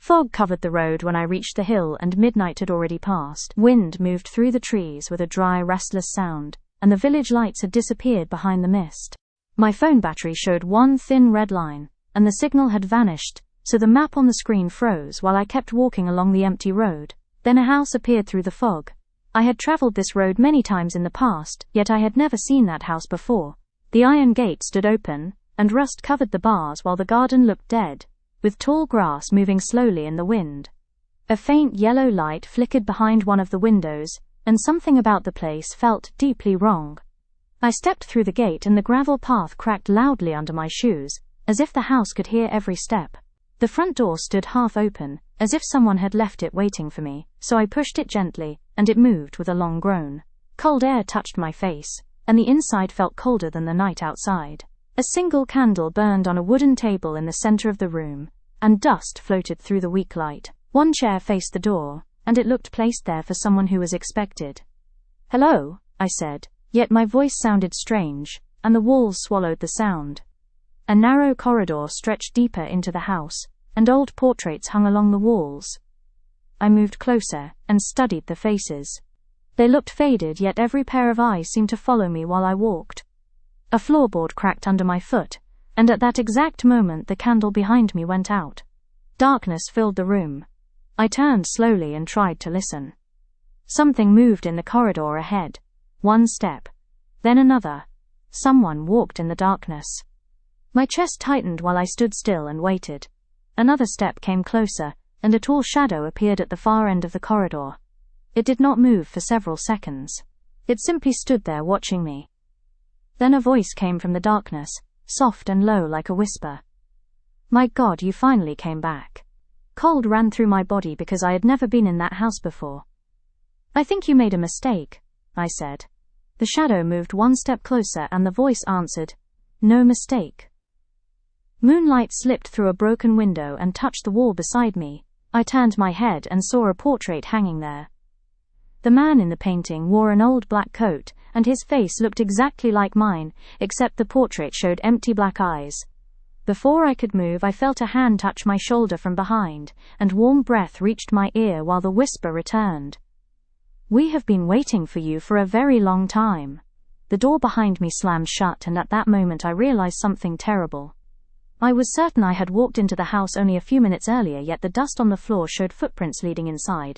Fog covered the road when I reached the hill, and midnight had already passed. Wind moved through the trees with a dry, restless sound, and the village lights had disappeared behind the mist. My phone battery showed one thin red line, and the signal had vanished, so the map on the screen froze while I kept walking along the empty road. Then a house appeared through the fog. I had traveled this road many times in the past, yet I had never seen that house before. The iron gate stood open, and rust covered the bars while the garden looked dead, with tall grass moving slowly in the wind. A faint yellow light flickered behind one of the windows, and something about the place felt deeply wrong. I stepped through the gate and the gravel path cracked loudly under my shoes, as if the house could hear every step. The front door stood half open, as if someone had left it waiting for me, so I pushed it gently, and it moved with a long groan. Cold air touched my face, and the inside felt colder than the night outside. A single candle burned on a wooden table in the center of the room, and dust floated through the weak light. One chair faced the door, and it looked placed there for someone who was expected. "Hello," I said, yet my voice sounded strange, and the walls swallowed the sound. A narrow corridor stretched deeper into the house, and old portraits hung along the walls. I moved closer, and studied the faces. They looked faded, yet every pair of eyes seemed to follow me while I walked. A floorboard cracked under my foot, and at that exact moment the candle behind me went out. Darkness filled the room. I turned slowly and tried to listen. Something moved in the corridor ahead. One step. Then another. Someone walked in the darkness. My chest tightened while I stood still and waited. Another step came closer, and a tall shadow appeared at the far end of the corridor. It did not move for several seconds. It simply stood there watching me. Then a voice came from the darkness, soft and low like a whisper. "My God, you finally came back." Cold ran through my body because I had never been in that house before. "I think you made a mistake," I said. The shadow moved one step closer and the voice answered, "No mistake." Moonlight slipped through a broken window and touched the wall beside me. I turned my head and saw a portrait hanging there. The man in the painting wore an old black coat, and his face looked exactly like mine, except the portrait showed empty black eyes. Before I could move, I felt a hand touch my shoulder from behind, and warm breath reached my ear while the whisper returned. "We have been waiting for you for a very long time." The door behind me slammed shut, and at that moment I realized something terrible. I was certain I had walked into the house only a few minutes earlier, yet the dust on the floor showed footprints leading inside.